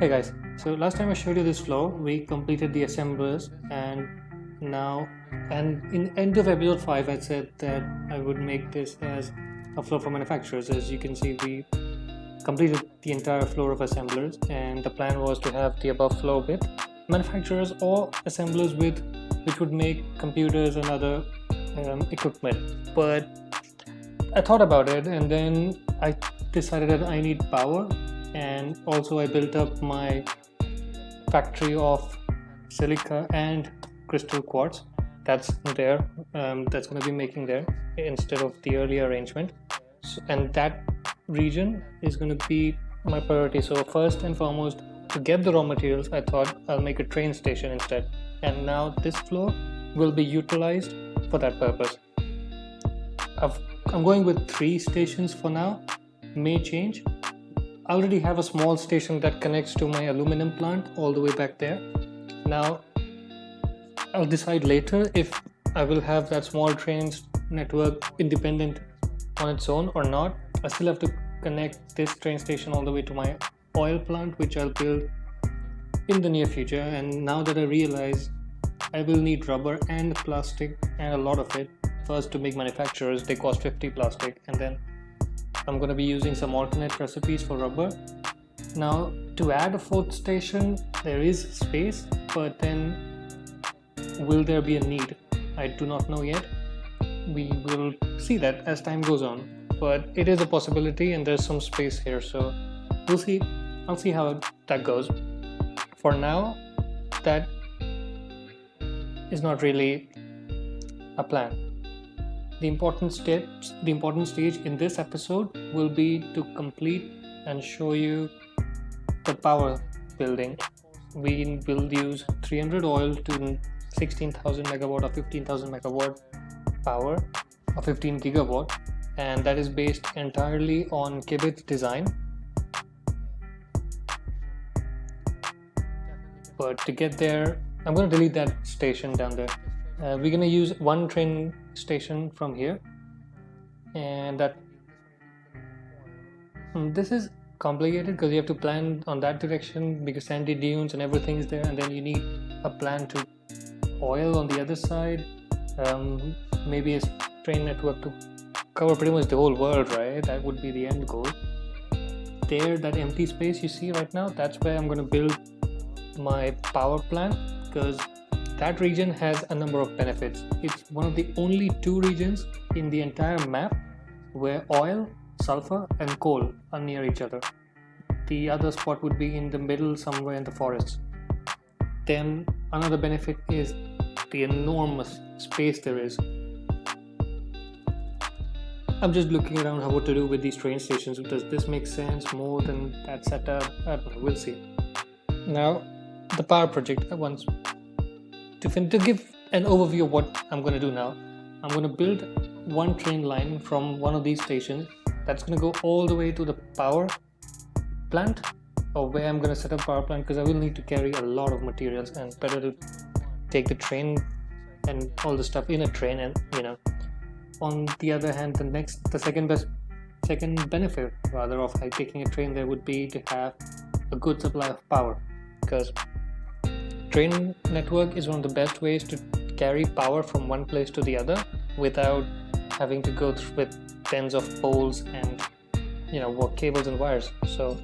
Hey guys, so last time I showed you this flow, we completed the assemblers now and in end of episode 5 I said that I would make this as a flow for manufacturers. As you can see, we completed the entire floor of assemblers and the plan was to have the above flow with manufacturers or assemblers with which would make computers and other equipment. But I thought about it and then I decided that I need power, and also I built up my factory of silica and crystal quartz that's there, that's going to be making there instead of the earlier arrangement. And that region is going to be my priority. So first and foremost, to get the raw materials, I thought I'll make a train station instead, and now this floor will be utilized for that purpose. I'm going with 3 stations for now, may change. I already have a small station that connects to my aluminum plant all the way back there. Now I'll decide later if I will have that small train network independent on its own or not. I still have to connect this train station all the way to my oil plant, which I'll build in the near future. And now that I realize I will need rubber and plastic, and a lot of it, first to make manufacturers, they cost 50 plastic, and then I'm going to be using some alternate recipes for rubber. Now to add a 4th station, there is space, but then will there be a need? I do not know yet. We will see that as time goes on, but it is a possibility and there's some space here, so we'll see. I'll see how that goes. For now, that is not really a plan. The important stage in this episode will be to complete and show you the power building. We will use 300 oil to 16,000 megawatt or 15,000 megawatt power or 15 gigawatt, and that is based entirely on Kibit's design. But to get there, I'm going to delete that station down there. We're going to use 1 train station from here, and that this is complicated because you have to plan on that direction because sandy dunes and everything is there, and then you need a plan to oil on the other side. Maybe a train network to cover pretty much the whole world, right? That would be the end goal. There, that empty space you see right now, that's where I'm going to build my power plant, because that region has a number of benefits. It's one of the only 2 regions in the entire map where oil, sulfur and coal are near each other. The other spot would be in the middle somewhere in the forests. Then another benefit is the enormous space there is. I'm just looking around what to do with these train stations. Does this make sense more than that setup? I don't know, we'll see. Now the power project, once to give an overview of what I'm going to do now, I'm going to build 1 train line from one of these stations that's going to go all the way to the power plant, or where I'm going to set up power plant, because I will need to carry a lot of materials, and better to take the train and all the stuff in a train. And on the other hand, the second benefit rather of taking a train there would be to have a good supply of power, because train network is one of the best ways to carry power from one place to the other without having to go through with tens of poles and work cables and wires. So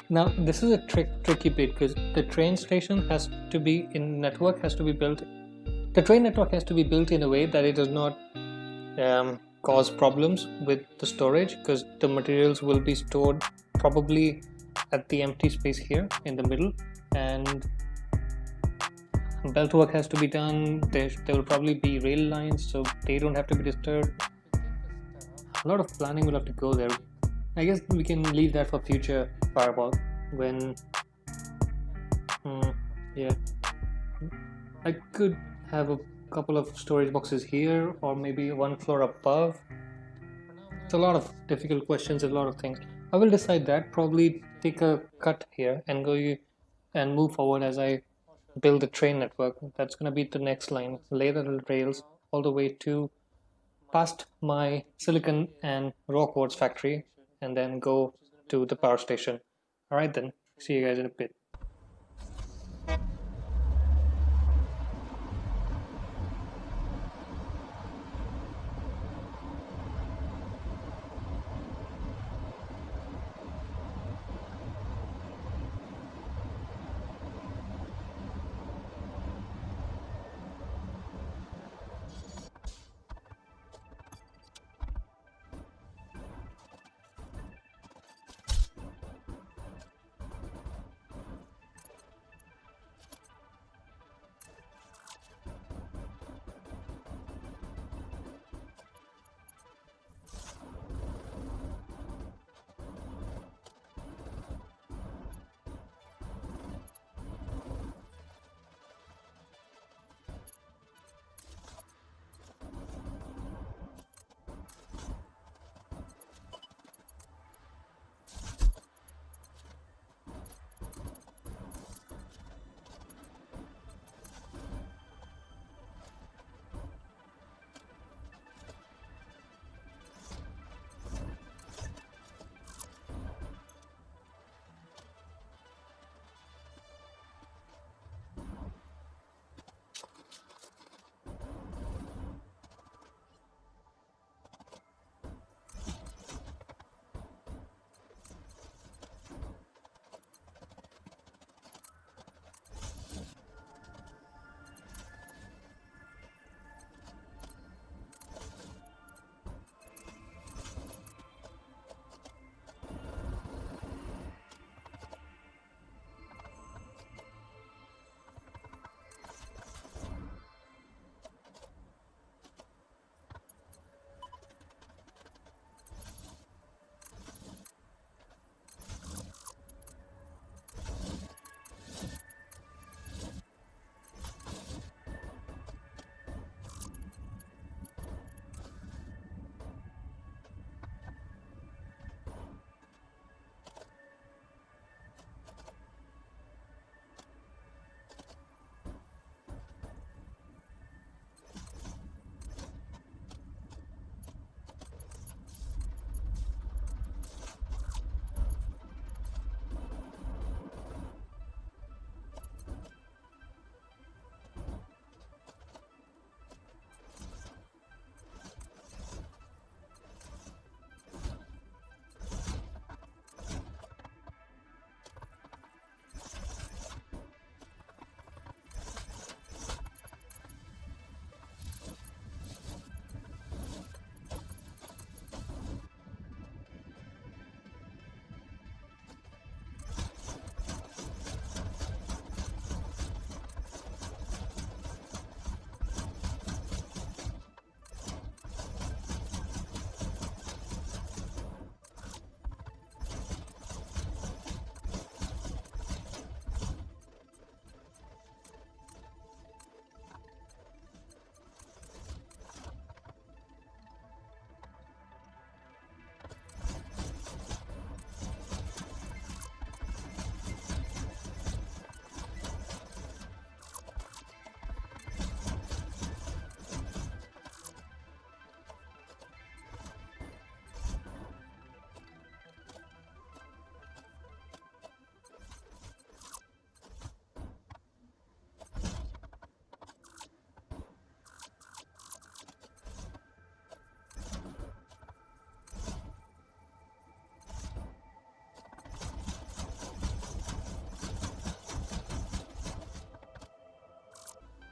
now this is a tricky bit, because the train station has to be built. The train network has to be built in a way that it does not cause problems with the storage, because the materials will be stored probably at the empty space here in the middle, and belt work has to be done. There will probably be rail lines, so they don't have to be disturbed. A lot of planning will have to go there. I guess we can leave that for future Fireball when I could have a couple of storage boxes here, or maybe 1 floor above. It's a lot of difficult questions, a lot of things. I will decide that, probably take a cut here and go and move forward as I build the train network. That's going to be the next line. Lay the rails all the way to past my silicon and raw quartz factory and then go to the power station. All right, then. See you guys in a bit.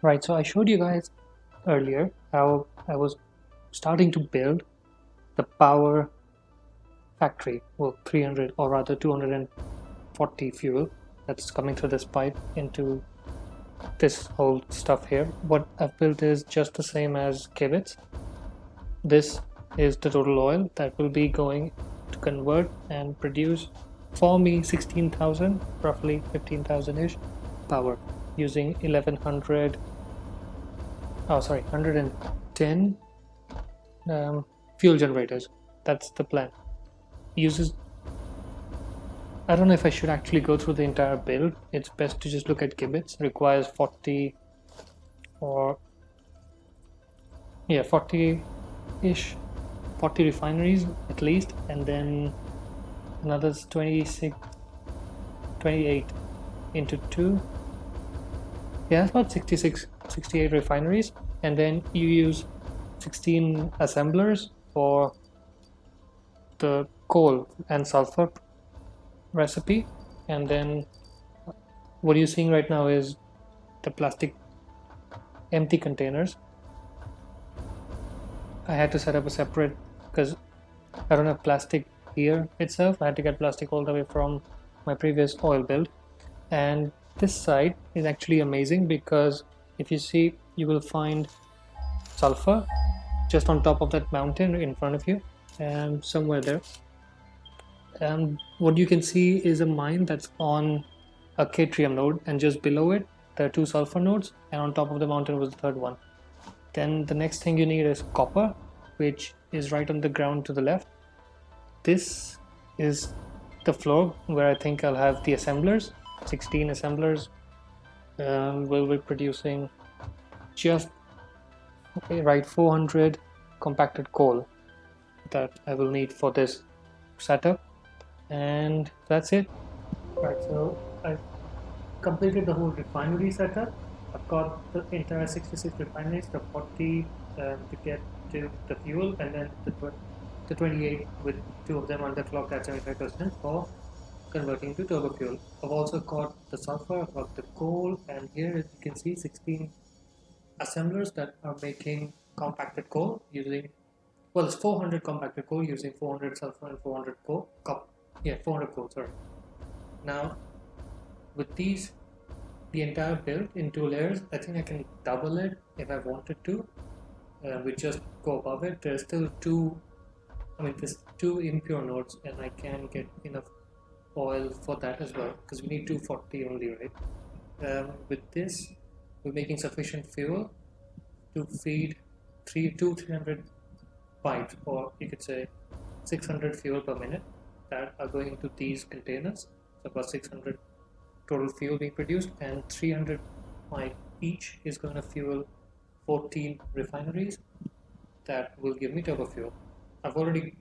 Right, so I showed you guys earlier how I was starting to build the power factory, well, 300 or rather 240 fuel that's coming through this pipe into this whole stuff here. What I've built is just the same as kibitz. This is the total oil that will be going to convert and produce for me 16,000, roughly 15,000-ish power using 1100, oh sorry, 110 fuel generators. That's the plan. Uses, I don't know if I should actually go through the entire build. It's best to just look at kibitz. Requires 40 or yeah 40 ish 40 refineries at least, and then another 26, 28 into 2. Yeah, it's about 66, 68 refineries, and then you use 16 assemblers for the coal and sulfur recipe. And then what you're seeing right now is the plastic empty containers. I had to set up a separate, because I don't have plastic here itself. I had to get plastic all the way from my previous oil build. And this side is actually amazing because if you see, you will find sulfur just on top of that mountain in front of you, and somewhere there. And what you can see is a mine that's on a Catrium node, and just below it there are two sulfur nodes, and on top of the mountain was the third one. Then the next thing you need is copper, which is right on the ground to the left. This is the floor where I think I'll have the assemblers. 16 assemblers will be producing just right 400 compacted coal that I will need for this setup, and that's it. Right, so I've completed the whole refinery setup. I've got the entire 66 refineries, the 40 to get to the fuel, and then the 28 with two of them underclocked at 75% for converting to turbo fuel. I've also got the sulfur, I've got the coal, and here as you can see 16 assemblers that are making compacted coal using, well, it's 400 compacted coal using 400 sulfur and 400 coal. 400 coal, sorry. Now, with these, the entire build in two layers, I think I can double it if I wanted to. We just go above it. There's still there's two impure nodes, and I can get enough oil for that as well, because we need 240 only, right? With this, we're making sufficient fuel to feed 300 pipes, or you could say 600 fuel per minute that are going into these containers. So about 600 total fuel being produced, and 300 pipe each is going to fuel 14 refineries that will give me turbo fuel. I've already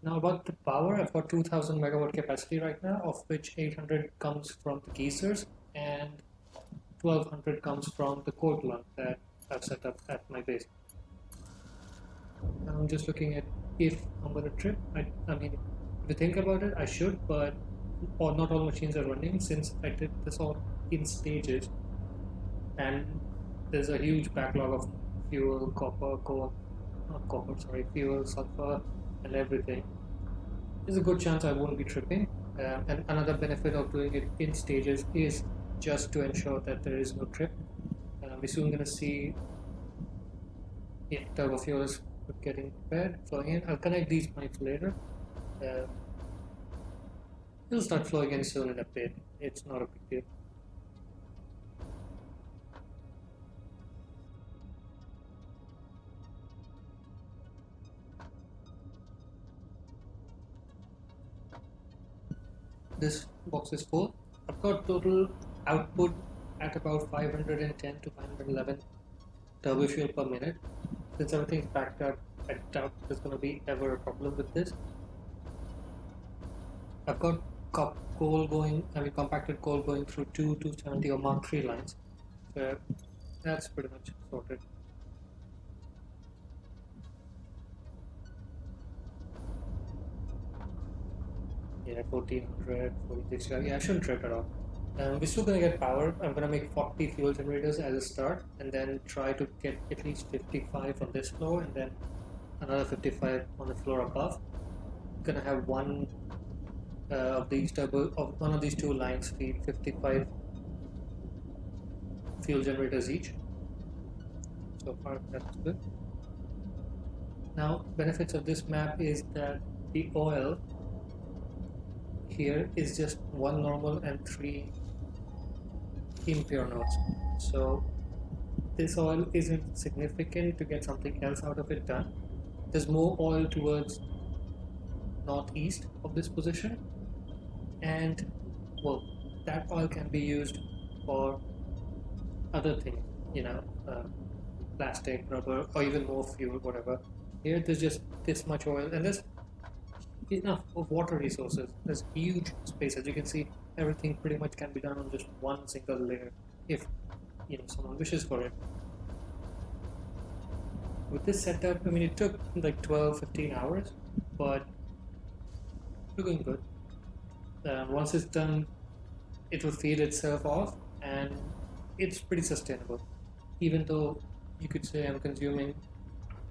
Now about the power, I've got 2000 megawatt capacity right now, of which 800 comes from the geysers and 1200 comes from the coal plant that I've set up at my base. I'm just looking at if I'm going to trip. I mean, if you think about it, I should, but not all machines are running since I did this all in stages, and there's a huge backlog of fuel, fuel, sulfur, and everything. There's a good chance I won't be tripping. And another benefit of doing it in stages is just to ensure that there is no trip. We're soon going to see if turbo fuel is getting prepared, flowing in. I'll connect these pipes later. It'll start flowing in soon in a bit. It's not a big deal. This box is full. I've got total output at about 510 to 511 turbo fuel per minute. Since everything's backed up, I doubt there's going to be ever a problem with this. I've got compacted coal going through two 270 or Mark III lines. So that's pretty much sorted. Yeah, 1400, 46. Yeah, I shouldn't trip at all. We're still going to get power. I'm going to make 40 fuel generators as a start, and then try to get at least 55 on this floor, and then another 55 on the floor above. I'm going to have one of these two lines feed 55 fuel generators each. So far, that's good. Now, benefits of this map is that the oil here is just one normal and 3 impure nodes. So this oil isn't significant to get something else out of it done. There's more oil towards northeast of this position, and well, that oil can be used for other things, plastic, rubber, or even more fuel, whatever. Here there's just this much oil, and there's enough of water resources. There's huge space. As you can see, everything pretty much can be done on just one single layer if someone wishes for it. With this setup, I mean, it took like 12-15 hours, but we're going good. Once it's done, it will feed itself off, and it's pretty sustainable. Even though you could say I'm consuming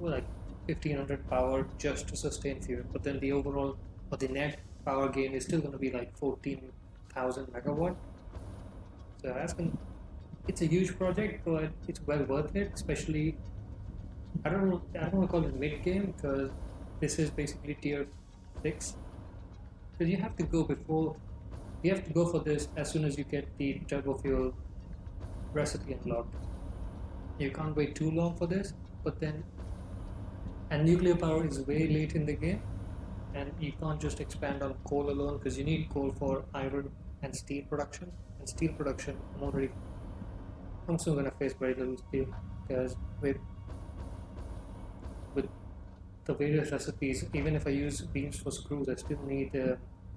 like 1500 power just to sustain fuel, but then the overall or the net power gain is still going to be like 14,000 megawatt. So it's a huge project, but it's well worth it. Especially, I don't want to call it mid game because this is basically tier 6. Because you have to go for this as soon as you get the turbo fuel recipe unlocked. You can't wait too long for this, but then, and nuclear power is way late in the game, and you can't just expand on coal alone because you need coal for iron and steel production. And steel production, I'm still gonna face very little steel because with the various recipes, even if I use beams for screws, I still need.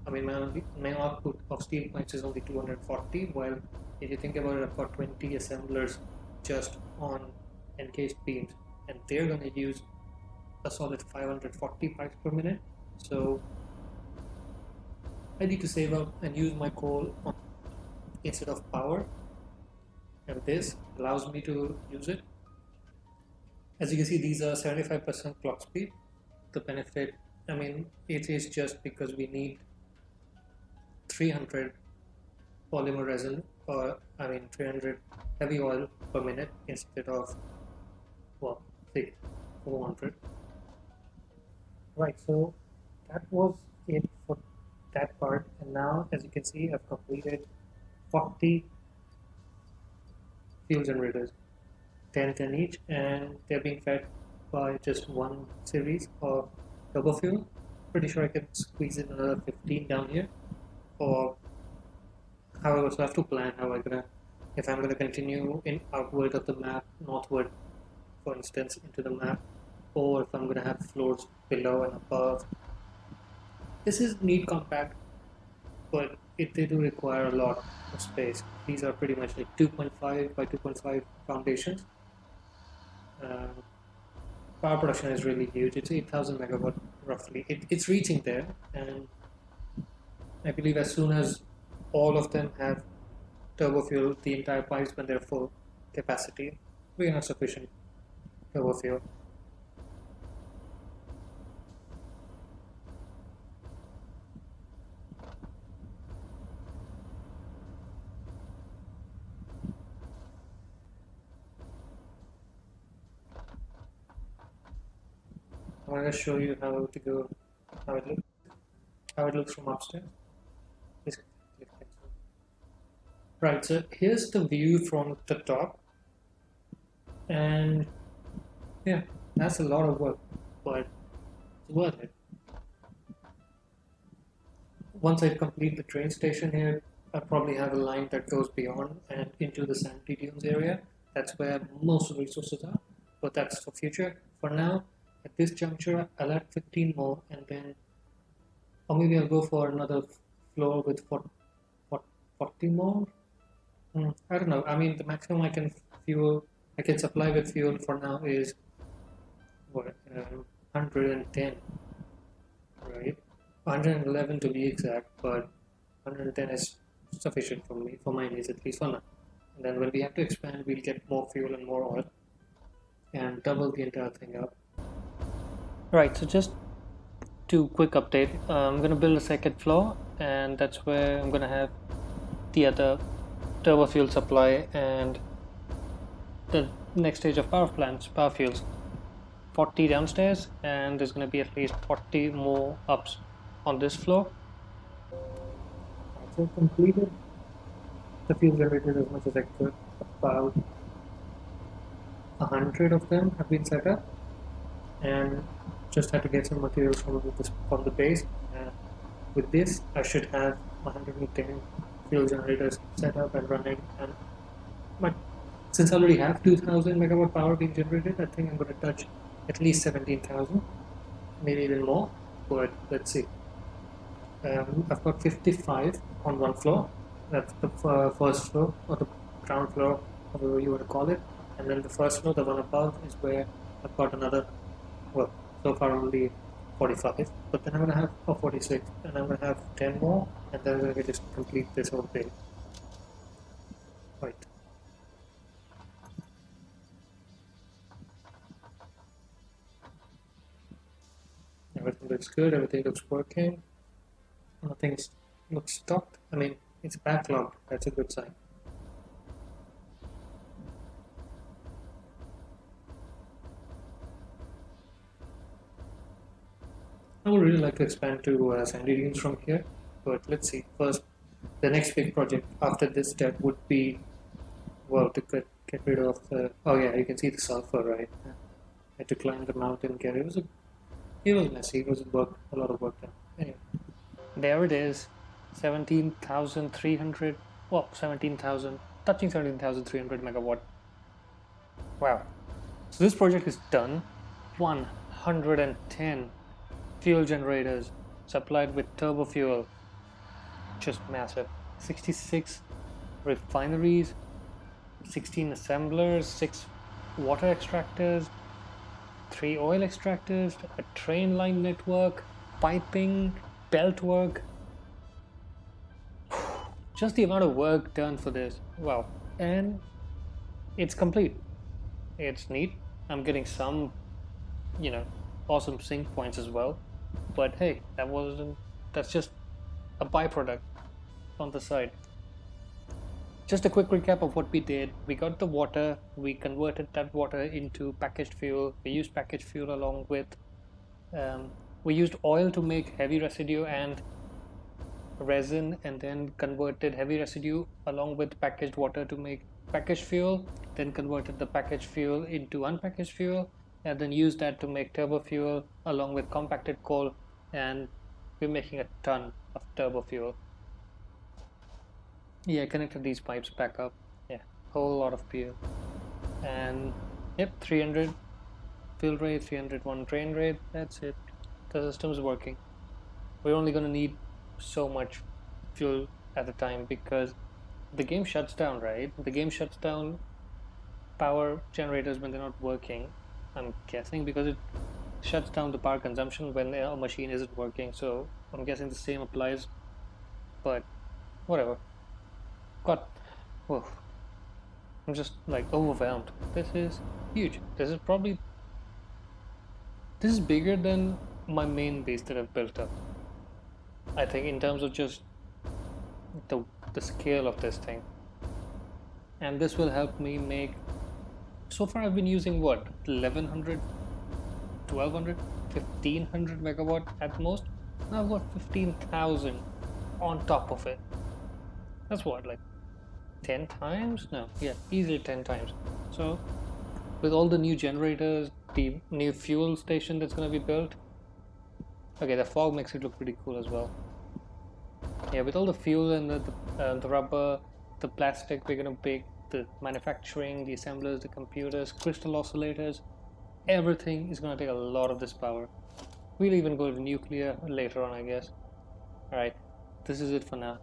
My output of steel points is only 240. While if you think about it, I've got 20 assemblers just on encased beams, and they're gonna use a solid 540 pipes per minute. So I need to save up and use my coal instead of power, and this allows me to use it. As you can see, these are 75% clock speed. The benefit, it is just because we need 300 polymer resin, or 300 heavy oil per minute instead of, say 400. Right, so that was it for that part, and now as you can see, I've completed 40 fuel generators, 10 each, and they're being fed by just one series of turbo fuel. Pretty sure I can squeeze in another 15 down here, or however, so I have to plan if I'm gonna continue in outward of the map, northward, for instance, into the map, or if I'm gonna have floors below and above. This is neat compact, but they do require a lot of space. These are pretty much like 2.5 by 2.5 foundations. Power production is really huge. It's 8,000 megawatt roughly. It's reaching there, and I believe as soon as all of them have turbo fuel, the entire pipes when they're full capacity, we have sufficient turbo fuel. I'm going to show you how it looks from upstairs. Right, so here's the view from the top, and yeah, that's a lot of work, but it's worth it. Once I complete the train station here, I probably have a line that goes beyond and into the sandy dunes area. That's where most of the resources are, but that's for future. For now, at this juncture, I'll add 15 more, and then, or maybe I'll go for another floor with 40 more. I don't know. The maximum I can supply with fuel for now is 110, right? 111 to be exact, but 110 is sufficient for me, for my needs, at least for now. And then when we have to expand, we'll get more fuel and more oil and double the entire thing up. Right, so just to quick update, I'm going to build a second floor, and that's where I'm going to have the other turbo fuel supply and the next stage of power fuels. 40 downstairs, and there's going to be at least 40 more ups on this floor. So completed the fuel generator as much as I could. About 100 of them have been set up, and just had to get some materials from the base. And with this, I should have 110 fuel generators set up and running, and Since I already have 2000 megawatt power being generated, I think I'm going to touch at least 17,000, maybe even more, but let's see. I've got 55 on one floor. That's the first floor, or the ground floor, however you want to call it. And then the first floor, the one above, is where I've got another, well, so far only 45. But then I'm going to have 46, and I'm going to have 10 more, and then I'm going to just complete this whole thing. Right. Everything looks good, everything looks working, nothing looks stopped. I mean, it's backlogged, that's a good sign. I would really like to expand to sandy dunes from here, but let's see. First, the next big project after this step would be, well, to get rid of the. Oh yeah, you can see the sulfur, right? I had to climb the mountain. It was messy. It was a lot of work done. Anyway, there it is, 17,300. Well, 17,000, touching 17,300 megawatt. Wow. So this project is done. 110 fuel generators supplied with turbo fuel, just massive. 66 refineries, 16 assemblers, 6 water extractors, 3 oil extractors, a train line network, piping, belt work. Just the amount of work done for this. Wow. And it's complete. It's neat. I'm getting some, you know, awesome sync points as well. But hey, that's just a byproduct on the side. Just a quick recap of what we did. We got the water, we converted that water into packaged fuel. We used packaged fuel along with, um, we used oil to make heavy residue and resin, and then converted heavy residue along with packaged water to make packaged fuel, then converted the packaged fuel into unpackaged fuel, and then used that to make turbo fuel along with compacted coal, and we're making a ton of turbo fuel. Yeah, I connected these pipes back up. Yeah, whole lot of fuel. And yep, 300 fill rate, 301 drain rate. That's it. The system's working. We're only going to need so much fuel at a time because the game shuts down, right? The game shuts down power generators when they're not working. I'm guessing because it shuts down the power consumption when a machine isn't working. So I'm guessing the same applies, but whatever. God, whoa, I'm just like overwhelmed. This is huge. This is bigger than my main base that I've built up. I think in terms of just the the scale of this thing. And this will help me make, so far I've been using what, 1100, 1200, 1500 megawatt at most. Now I've got 15,000 on top of it. That's what, like 10 times? No, yeah, easily 10 times. So with all the new generators, the new fuel station that's going to be built, okay, the fog makes it look pretty cool as well. Yeah, with all the fuel and the rubber, the plastic, we're going to make the manufacturing, the assemblers, the computers, crystal oscillators, everything is going to take a lot of this power. We'll even go to nuclear later on, I guess. Alright, this is it for now.